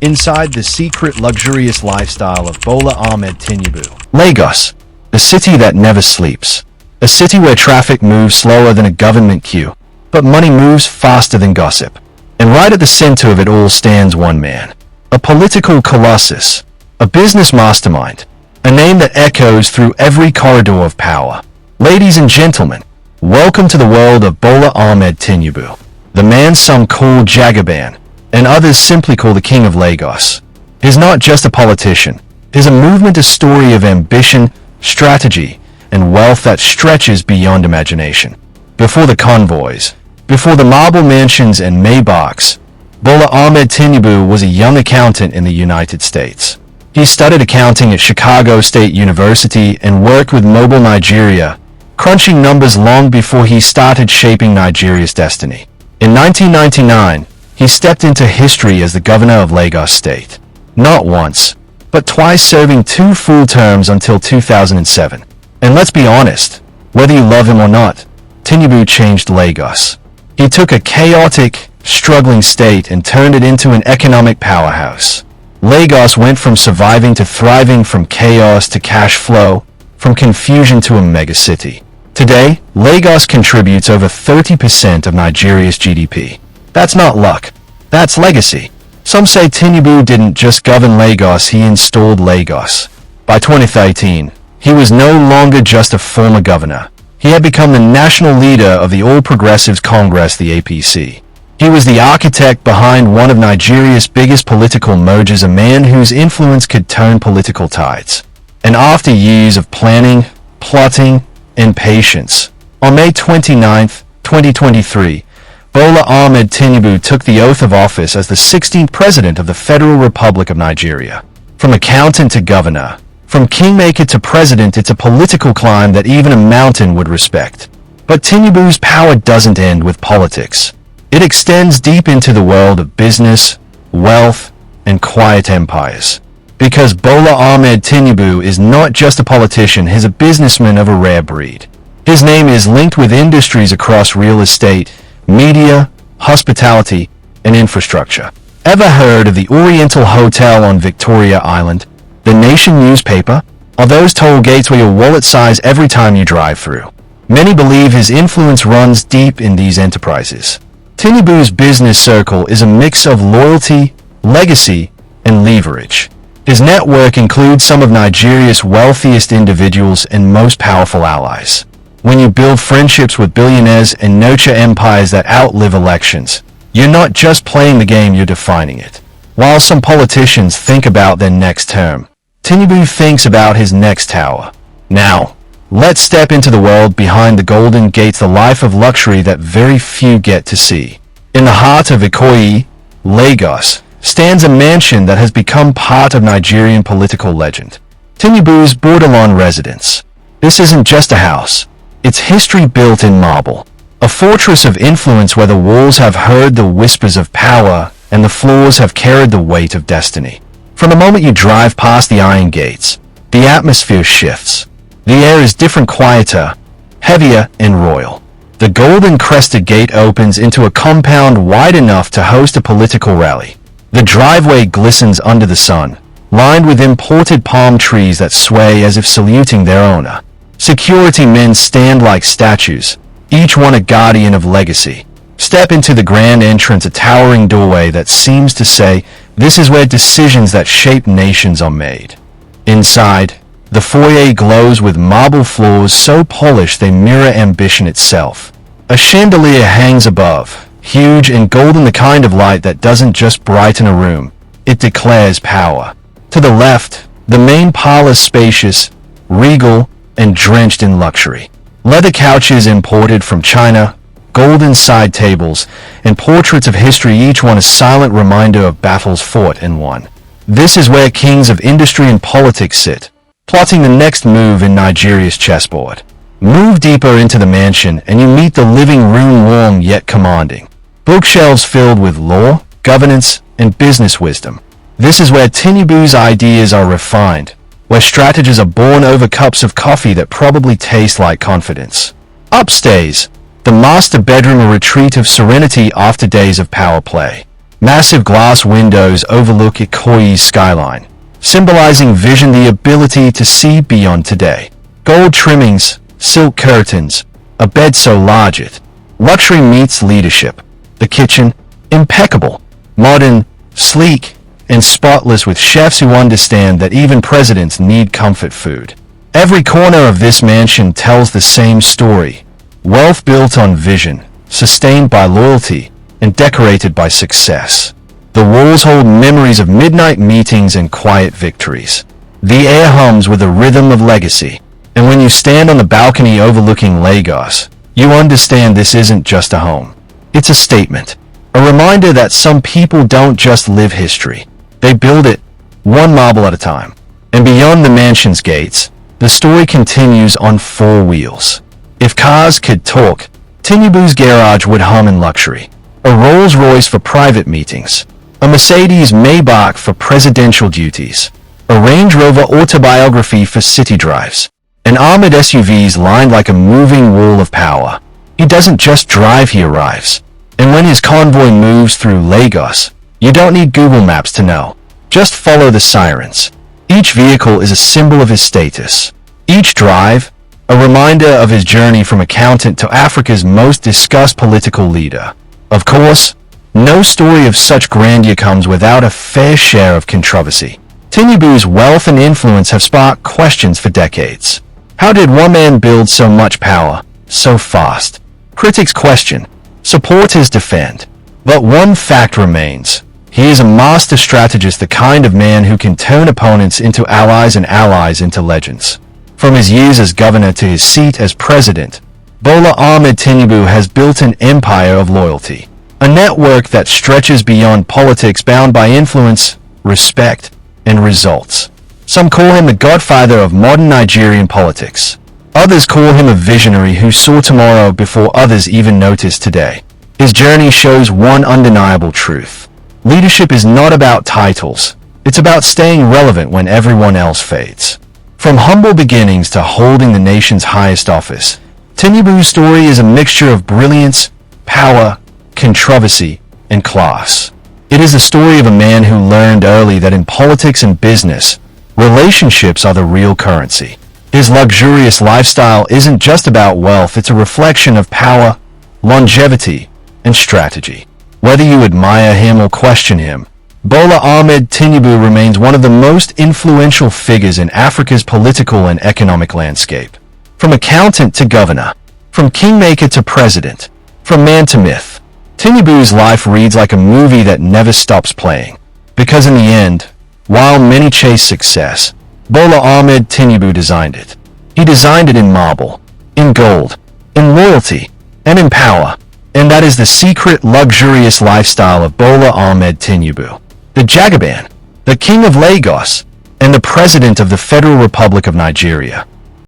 inside the secret luxurious lifestyle of Bola Ahmed Tinubu. Lagos, a city that never sleeps. A city where traffic moves slower than a government queue, but money moves faster than gossip. And right at the center of it all stands one man. A political colossus. A business mastermind. A name that echoes through every corridor of power. Ladies and gentlemen, welcome to the world of Bola Ahmed Tinubu. The man some call Jagaban, and others simply call the King of Lagos. He's not just a politician. He's a movement, a story of ambition, strategy, and wealth that stretches beyond imagination. Before the convoys, before the marble mansions and Maybachs, Bola Ahmed Tinubu was a young accountant in the United States. He studied accounting at Chicago State University and worked with Mobile Nigeria, crunching numbers long before he started shaping Nigeria's destiny. In 1999, he stepped into history as the governor of Lagos State. Not once, but twice, serving 2 full terms until 2007. And let's be honest, whether you love him or not, Tinubu changed Lagos. He took a chaotic, struggling state and turned it into an economic powerhouse. Lagos went from surviving to thriving, from chaos to cash flow, from confusion to a megacity. Today, Lagos contributes over 30% of Nigeria's GDP. That's not luck. That's legacy. Some say Tinubu didn't just govern Lagos, he installed Lagos. By 2013, he was no longer just a former governor. He had become the national leader of the All Progressives Congress, the APC. He was the architect behind one of Nigeria's biggest political mergers, a man whose influence could turn political tides. And after years of planning, plotting, and patience, on May 29, 2023, Bola Ahmed Tinubu took the oath of office as the 16th President of the Federal Republic of Nigeria. From accountant to governor, from kingmaker to president, it's a political climb that even a mountain would respect. But Tinubu's power doesn't end with politics. It extends deep into the world of business, wealth, and quiet empires. Because Bola Ahmed Tinubu is not just a politician, he's a businessman of a rare breed. His name is linked with industries across real estate, media, hospitality, and infrastructure. Ever heard of the Oriental Hotel on Victoria Island? The Nation newspaper? Or those toll gates where your wallet sighs every time you drive through? Many believe his influence runs deep in these enterprises. Tinubu's business circle is a mix of loyalty, legacy, and leverage. His network includes some of Nigeria's wealthiest individuals and most powerful allies. When you build friendships with billionaires and nurture empires that outlive elections, you're not just playing the game, you're defining it. While some politicians think about their next term, Tinubu thinks about his next tower. Now, let's step into the world behind the golden gates, the life of luxury that very few get to see. In the heart of Ikoyi, Lagos, stands a mansion that has become part of Nigerian political legend. Tinubu's Bourdillon residence. This isn't just a house. It's history built in marble. A fortress of influence where the walls have heard the whispers of power and the floors have carried the weight of destiny. From the moment you drive past the iron gates, the atmosphere shifts. The air is different, quieter, heavier, and royal. The golden-crested gate opens into a compound wide enough to host a political rally. The driveway glistens under the sun, lined with imported palm trees that sway as if saluting their owner. Security men stand like statues, each one a guardian of legacy. Step into the grand entrance, a towering doorway that seems to say, this is where decisions that shape nations are made. Inside, the foyer glows with marble floors so polished they mirror ambition itself. A chandelier hangs above, huge and golden, the kind of light that doesn't just brighten a room, it declares power. To the left, the main parlor, spacious, regal, and drenched in luxury. Leather couches imported from China, golden side tables, and portraits of history, each one a silent reminder of battles fought and won. This is where kings of industry and politics sit, plotting the next move in Nigeria's chessboard. Move deeper into the mansion and you meet the living room, warm yet commanding. Bookshelves filled with law, governance, and business wisdom. This is where Tinubu's ideas are refined, where strategies are born over cups of coffee that probably taste like confidence. Upstairs, the master bedroom, a retreat of serenity after days of power play. Massive glass windows overlook Ikoyi's skyline, symbolizing vision, the ability to see beyond today. Gold trimmings, silk curtains, a bed so large it luxury meets leadership. The kitchen, impeccable, modern, sleek, and spotless, with chefs who understand that even presidents need comfort food. Every corner of this mansion tells the same story. Wealth built on vision, sustained by loyalty, and decorated by success. The walls hold memories of midnight meetings and quiet victories. The air hums with the rhythm of legacy. And when you stand on the balcony overlooking Lagos, you understand this isn't just a home. It's a statement. A reminder that some people don't just live history. They build it, one marble at a time. And beyond the mansion's gates, the story continues on four wheels. If cars could talk, Tinubu's garage would hum in luxury. A Rolls Royce for private meetings. A Mercedes Maybach for presidential duties. A Range Rover autobiography for city drives. An armored SUVs lined like a moving wall of power. He doesn't just drive, he arrives. And when his convoy moves through Lagos, you don't need Google Maps to know. Just follow the sirens. Each vehicle is a symbol of his status. Each drive, a reminder of his journey from accountant to Africa's most discussed political leader. Of course, no story of such grandeur comes without a fair share of controversy. Tinubu's wealth and influence have sparked questions for decades. How did one man build so much power, so fast? Critics question, supporters defend. But one fact remains. He is a master strategist, the kind of man who can turn opponents into allies and allies into legends. From his years as governor to his seat as president, Bola Ahmed Tinubu has built an empire of loyalty. A network that stretches beyond politics, bound by influence, respect, and results. Some call him the godfather of modern Nigerian politics. Others call him a visionary who saw tomorrow before others even noticed today. His journey shows one undeniable truth. Leadership is not about titles. It's about staying relevant when everyone else fades. From humble beginnings to holding the nation's highest office, Tinubu's story is a mixture of brilliance, power, controversy, and class. It is the story of a man who learned early that in politics and business, relationships are the real currency. His luxurious lifestyle isn't just about wealth, it's a reflection of power, longevity, and strategy. Whether you admire him or question him, Bola Ahmed Tinubu remains one of the most influential figures in Africa's political and economic landscape. From accountant to governor, from kingmaker to president, from man to myth, Tinubu's life reads like a movie that never stops playing. Because in the end, while many chase success, Bola Ahmed Tinubu designed it. He designed it in marble, in gold, in loyalty, and in power. And that is the secret luxurious lifestyle of Bola Ahmed Tinubu, the Jagaban, the King of Lagos, and the President of the Federal Republic of Nigeria.